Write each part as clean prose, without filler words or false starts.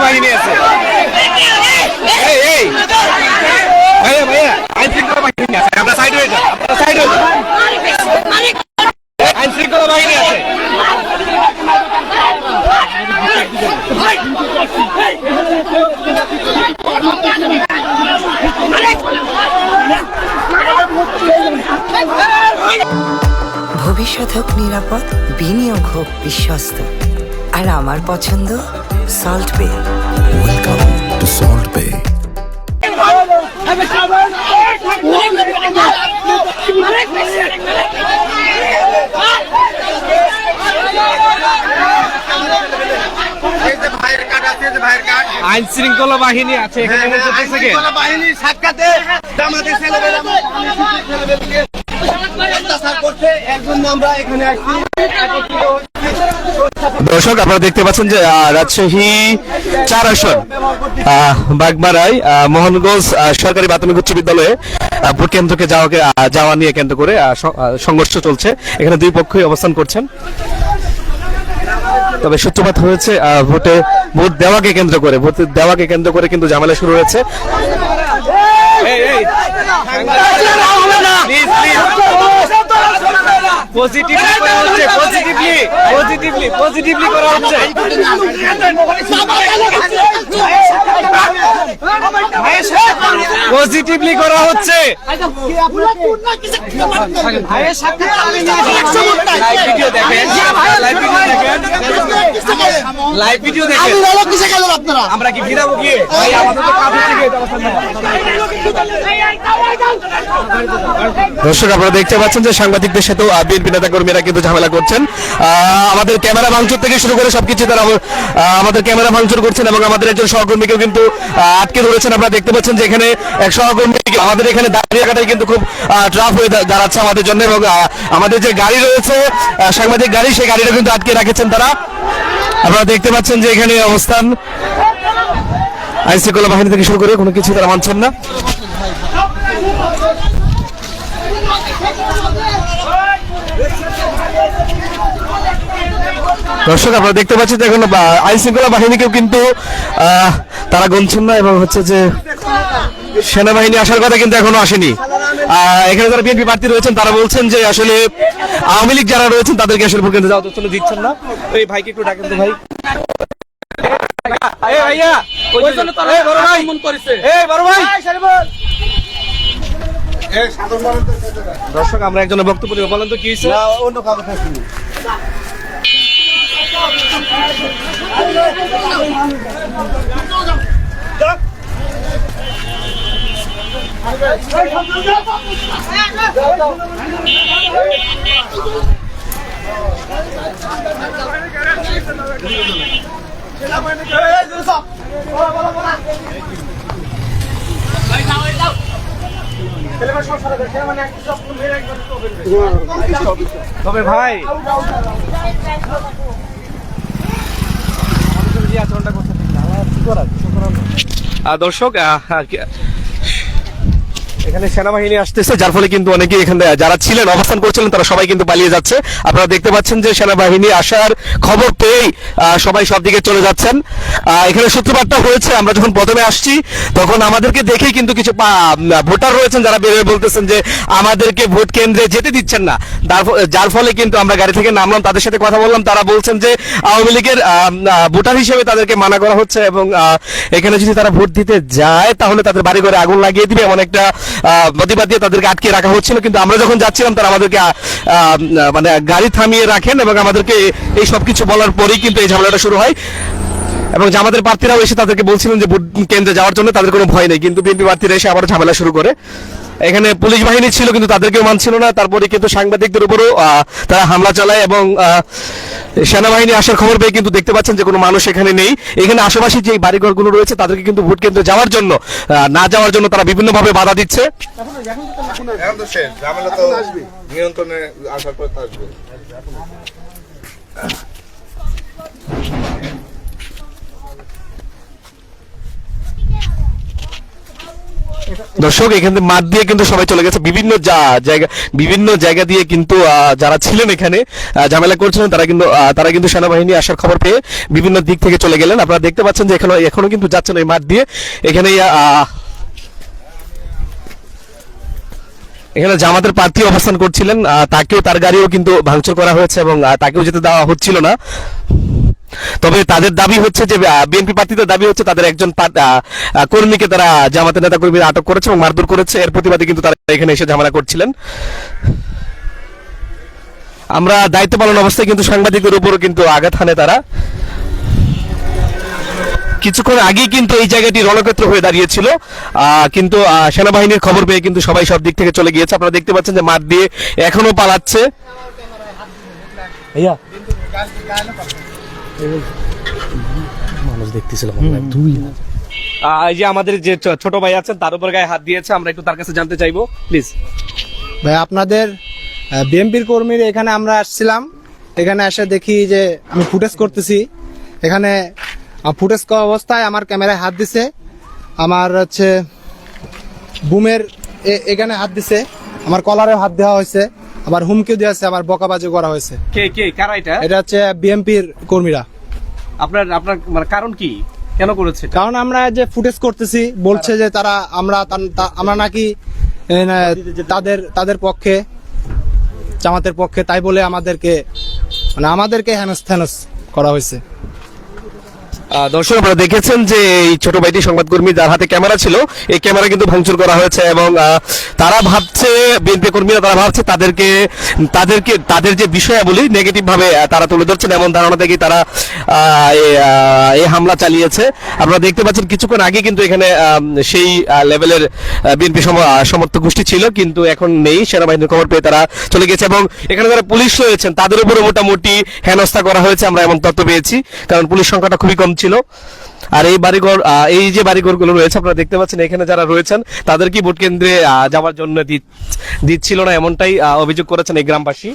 বাহিনী আছে আইন শৃঙ্খলা বাহিনী আছে, আপনার সাইড হয়ে যান, আপনার সাইড হয়ে যান, আইন শৃঙ্খলা বাহিনী আছে। ভবিষ্যৎ হোক নিরাপদ, বিনিয়োগ হোক বিশ্বস্ত, আর আমার পছন্দ সল্ট বে। ওয়েলকাম টু সল্ট বে। আইন শৃঙ্খলা বাহিনী আছে এখানে, বাহিনীর সাক্ষাতে জামাতের ছেলেমেয়েরা করছে, এর জন্য আমরা এখানে আসছি। দর্শক, আপনারা দেখতে পাচ্ছেন যে রাজশাহী 4 আসন বাগমারায় মোহনগঞ্জ সরকারি প্রাথমিক উচ্চ বিদ্যালয়ে ভোট কেন্দ্রকে যাওয়া নিয়ে কেন্দ্র করে সংঘর্ষ চলছে। এখানে দুই পক্ষই অবস্থান করছেন। তবে সূত্রপাত হয়েছে ভোট দেওয়াকে কেন্দ্র করে কিন্তু ঝামেলা শুরু হয়েছে। পজিটিভলি করা হচ্ছে। লাইভ ভিডিও দেখেন, আমরা কি ফিরাবো গিয়ে? দর্শক, আপনারা দেখতে পাচ্ছেন যে সাংবাদিকদের সাথেও বিএনপি নেতা কর্মীরা কিন্তু ঝামেলা করছেন। আমাদের ক্যামেরা ভাঙচুর থেকে শুরু করে সবকিছু তারা আমাদের ক্যামেরা ভাঙচুর করছেন এবং আমাদের একজন সহকর্মীকেও কিন্তু আটকে ধরেছেন। আপনারা দেখতে পাচ্ছেন যে এখানে এক সহকর্মী আমাদের এখানে দাঁড়িয়ে রাখাটাই কিন্তু খুব ট্রাফ হয়ে দাঁড়াচ্ছে আমাদের জন্য, এবং আমাদের যে গাড়ি রয়েছে সাংবাদিক গাড়ি, সেই গাড়িটা কিন্তু আটকে রাখেছেন তারা। আপনারা দেখতে পাচ্ছেন যে এখানে অবস্থান আইন শৃঙ্খলা বাহিনী থেকে শুরু করে কোনো কিছু তারা মানছেন না। দর্শক, আপনারা দেখতে পাচ্ছেন যে এখন আইন শৃঙ্খলা বাহিনীকেও কিন্তু তারা গুনছেন না, এবং হচ্ছে যে সেনাবাহিনী আসার কথা কিন্তু এখনো আসেনি। এখানে যারা বিএনপি প্রার্থী রয়েছেন তারা বলছেন যে আসলে আওয়ামী লীগ যারা রয়েছেন তাদেরকে আসলে ভোট কেন্দ্রে যাওয়ার জন্য দিচ্ছেন না। এই ভাইকে একটু ডাকেন তো ভাই। দর্শক, আমরা একজনের বক্তব্য দিব, বলেন তো কি হয়েছে? অন্য কাগজ তবে ভাই দর্শক, এখানে সেনাবাহিনী আসতেছে, যার ফলে কিন্তু অনেকে এখানে যারা ছিলেন অবস্থান করছিলেন তারা সবাই কিন্তু পালিয়ে যাচ্ছে। আপনারা দেখতে পাচ্ছেন যে সেনাবাহিনী আসার খবর পেয়েই সবাই সব দিকে চলে যাচ্ছেন। এখানে সূত্রপাতটা হয়েছে, আমরা যখন প্রথমে আসছি তখন আমাদেরকে দেখেই কিন্তু কিছু ভোটার রয়েছেন যারা বেরিয়ে বলতেছেন যে আমাদেরকে ভোট কেন্দ্রে যেতে দিচ্ছেন না, যার ফলে কিন্তু আমরা গাড়ি থেকে নামলাম, তাদের সাথে কথা বললাম। তারা বলছেন যে আওয়ামী লীগের ভোটার হিসেবে তাদেরকে মানা করা হচ্ছে, এবং এখানে যদি তারা ভোট দিতে যায় তাহলে তাদের বাড়ি ঘরে আগুন লাগিয়ে দিবে, এমন একটা প্রতিবাদ দিয়ে তাদেরকে আটকে রাখা হচ্ছিল। কিন্তু আমরা যখন যাচ্ছিলাম তারা আমাদেরকে মানে গাড়ি থামিয়ে রাখেন, এবং আমাদেরকে এই সবকিছু বলার পরেই কিন্তু এই ঝামেলাটা শুরু হয়। এবং আমাদের প্রার্থীরাও এসে তাদেরকে বলছিলেন যে ভোট কেন্দ্রে যাওয়ার জন্য তাদের কোনো ভয় নেই, কিন্তু বিএনপি প্রার্থীরা এসে আবার ঝামেলা শুরু করে। এখানে পুলিশ বাহিনী ছিল কিন্তু তাদেরকেও মানছিল না, তারপরে কিন্তু সাংবাদিকদের উপরও তারা হামলা চালায়, এবং সেনাবাহিনী আসার খবর পেয়ে কিন্তু দেখতে পাচ্ছেন যে কোনো মানুষ এখানে নেই। এখানে আশেপাশে যে বাড়িঘরগুলো রয়েছে তাদেরকে কিন্তু ভোট কেন্দ্রে যাওয়ার জন্য না যাওয়ার জন্য তারা বিভিন্নভাবে বাধা দিচ্ছে। নিয়ন্ত্রণে আসার পর আসবে। দর্শক এখানে মাঠ দিয়ে কিন্তু সবাই চলে গেছে বিভিন্ন জায়গা দিয়ে কিন্তু যারা ছিলেন এখানে ঝামেলা করছিলেন তারা কিন্তু সেনাবাহিনী আসার খবর পেয়ে বিভিন্ন দিক থেকে চলে গেলেন। আপনারা দেখতে পাচ্ছেন যে এখনো কিন্তু যাচ্ছেন ওই মাঠ দিয়ে। এখানে জামাতের প্রার্থী অবস্থান করছিলেন, তার গাড়িও কিন্তু ভাঙচুর করা হয়েছে এবং তাকেও যেতে দেওয়া হচ্ছিল না। তবে তাদের দাবি হচ্ছে যে বিএনপি প্রার্থীদের দাবি হচ্ছে তাদের একজন কর্মীকে তারা জামাতের নেতা কর্মীরা আটক করেছে এবং মারধর করেছে। এর প্রতিবাদে কিন্তু তারা এখানে এসে ঝামেলা করছিলেন। আমরা দায়িত্ব পালন অবস্থায় কিন্তু সাংবাদিকদের উপরও কিন্তু আঘাত হানে তারা। কিছুক্ষণ আগেই কিন্তু এই জায়গাটি রণক্ষেত্র হয়ে দাঁড়িয়েছিল, কিন্তু সেনাবাহিনীর খবর পেয়ে কিন্তু সবাই সব দিক থেকে চলে গিয়েছে। আপনারা দেখতে পাচ্ছেন যে মাঠ দিয়ে এখনো পালাচ্ছে। মানুষ দেখতেছিলাম এই যে আমাদের যে ছোট ভাই আছেন তার উপর গায়ে হাত দিয়েছে, আমরা একটু তার কাছে জানতে চাইবো প্লিজ। ভাই আপনাদের বিএনপির কর্মীরা এখানে আমরা আসছিলাম, এখানে এসে দেখি যে আমি ফুটেজ করতেছি, এখানে ফুটেজ করা অবস্থায় আমার ক্যামেরায় হাত দিছে, আমার হচ্ছে বুমের এখানে হাত দিছে, আমার কলারেও হাত দেওয়া হয়েছে, আবার হুমকিও দেওয়া হয়েছে, আবার বকাবাজি করা হয়েছে। কে কারা এটা? এটা হচ্ছে বিএনপির কর্মীরা। আপনার মানে কারণ কি, কেন করেছে? কারণ আমরা যে ফুটেজ করতেছি বলছে যে তারা আমরা নাকি তাদের পক্ষে, জামাতের পক্ষে, তাই বলে আমাদেরকে হেনস্থ করা হয়েছে। দর্শক আপনারা দেখেছেন যে এই ছোট ভাইটি সংবাদকর্মী যার হাতে ক্যামেরা ছিল, এই ক্যামেরা কিন্তু ভাঙচুর করা হয়েছে এবং তারা ভাবছে, বিএনপি কর্মীরা তারা ভাবছে তাদের যে বিষয়াবলী নেগেটিভ ভাবে তারা তুলে ধরছেন, এমন ধারণা থেকেই তারা এই হামলা চালিয়েছে। আপনারা দেখতে পাচ্ছেন কিছুক্ষণ আগে কিন্তু এখানে সেই লেভেলের বিএনপি সমর্থক গোষ্ঠী ছিল, কিন্তু এখন নেই। সেনাবাহিনীর খবর পেয়ে তারা চলে গেছে এবং এখানে যারা পুলিশ রয়েছেন তাদের উপরে মোটামুটি হেনস্থা করা হয়েছে, আমরা এমন তথ্য পেয়েছি, কারণ পুলিশ সংখ্যাটা খুবই কম ছিল। আর এই যে বাড়িঘর গুলো রয়েছে আপনারা দেখতে পাচ্ছেন, এখানে যারা রয়েছেন তাদেরকে ভোট কেন্দ্রে যাওয়ার জন্য দিচ্ছিল না, এমনটাই অভিযোগ করেছেন এই গ্রামবাসী।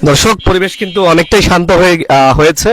দর্শক পরিবেশ কিন্তু অনেকটাই শান্ত হয়েছে।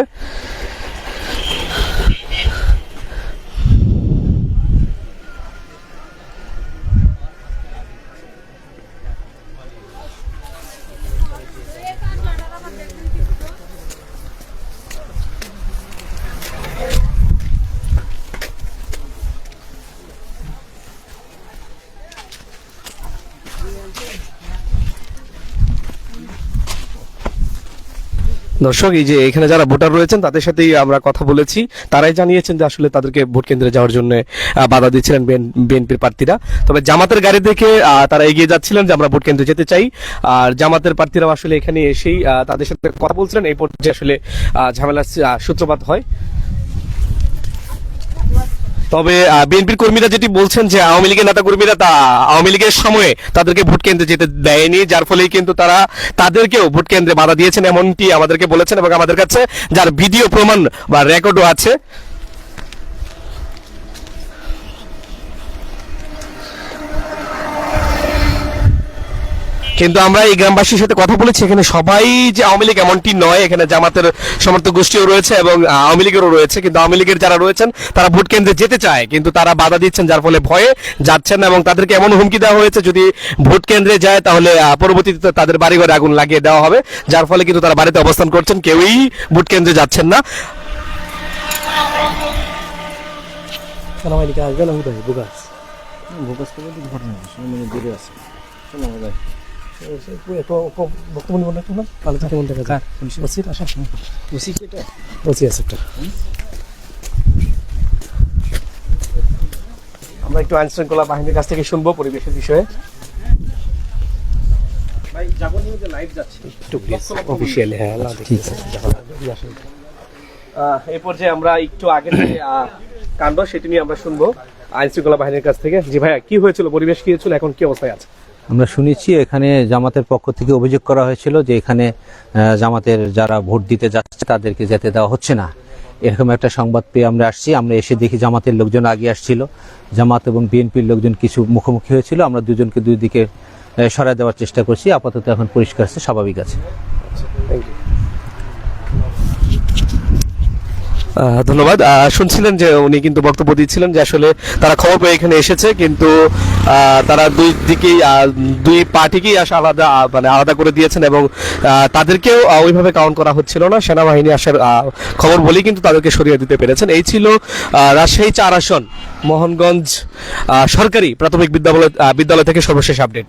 দর্শক এই যে এখানে যারা ভোটার রয়েছেন তাদের সাথেই আমরা কথা বলেছি, তারাই জানিয়েছেন যে আসলে তাদেরকে ভোট কেন্দ্রে যাওয়ার জন্য বাধা দিচ্ছিলেন বিএনপির প্রার্থীরা। তবে জামাতের গাড়ি দেখে তারা এগিয়ে যাচ্ছিলেন যে আমরা ভোট কেন্দ্রে যেতে চাই, আর জামাতের প্রার্থীরাও আসলে এখানে এসেই তাদের সাথে কথা বলছিলেন। এই পর্যায়ে আসলে ঝামেলার সূত্রপাত হয়। তবে বিএনপির কর্মীরা যেটি বলছেন যে আওয়ামী লীগের নেতা কর্মীরা আওয়ামী লীগের সময়ে তাদেরকে ভোট কেন্দ্রে যেতে দেয়নি, যার ফলে কিন্তু তারা তাদেরকেও ভোট কেন্দ্রে বাধা দিয়েছেন, এমনটি আমাদেরকে বলেছেন এবং আমাদের কাছে যার ভিডিও প্রমাণ বা রেকর্ডও আছে। কিন্তু আমরা এই গ্রামবাসীর সাথে কথা বলেছি, এখানে সবাই যে আওয়ামী লীগ এমনটি নয়, এখানে জামাতের সমর্থক গোষ্ঠীও রয়েছে এবং আওয়ামী লীগেরও রয়েছে, কিন্তু আওয়ামী লীগের যারা রয়েছেন তারা ভোট কেন্দ্রে যেতে চায়, কিন্তু তারা বাধা দিচ্ছেন, যার ফলে ভয়ে যাচ্ছেন না এবং তাদেরকে এমন হুমকি দেওয়া হয়েছে যদি ভোট কেন্দ্রে যায় তাহলে পরবর্তীতে তাদের বাড়িঘরে আগুন লাগিয়ে দেওয়া হবে, যার ফলে কিন্তু তারা বাড়িতে অবস্থান করছেন, কেউই ভোট কেন্দ্রে যাচ্ছেন না। আমরা একটু আইন শৃঙ্খলা বাহিনীর কাছ থেকে শুনবো পরিবেশের বিষয়ে। এই পর্যায়ে আমরা একটু আগে যে কাণ্ড সেটি নিয়ে আমরা শুনবো আইন শৃঙ্খলা বাহিনীর কাছ থেকে। জি ভাইয়া, কি হয়েছিল, পরিবেশ কি হয়েছিল, এখন কি অবস্থায় আছে? আমরা শুনেছি এখানে জামাতের পক্ষ থেকে অভিযোগ করা হয়েছিল যে এখানে জামাতের যারা ভোট দিতে যাচ্ছে তাদেরকে যেতে দেওয়া হচ্ছে না। এরকম একটা সংবাদ পেয়ে আমরা আসছি। আমরা এসে দেখি জামাতের লোকজন আগে আসছিল, জামাত এবং বিএনপির লোকজন কিছু মুখোমুখি হয়েছিল। আমরা দুজনকে দুই দিকে সরায় দেওয়ার চেষ্টা করছি। আপাতত এখন পরিষ্কার আছে, স্বাভাবিক আছে। ধন্যবাদ। শুনছিলেন যে উনি কিন্তু বক্তব্য দিচ্ছিলেন যে আসলে তারা খবর পেয়ে এখানে এসেছে, কিন্তু তারা দুই দিকেই দুই পার্টিকেই আলাদা মানে আলাদা করে দিয়েছেন এবং তাদেরকেও ওইভাবে কাউন্ট করা হচ্ছিল না। সেনাবাহিনী আসার খবর বলেই কিন্তু তাদেরকে সরিয়ে দিতে পেরেছেন। এই ছিল রাজশাহী 4 আসন মোহনগঞ্জ সরকারি প্রাথমিক বিদ্যালয় থেকে সর্বশেষ আপডেট।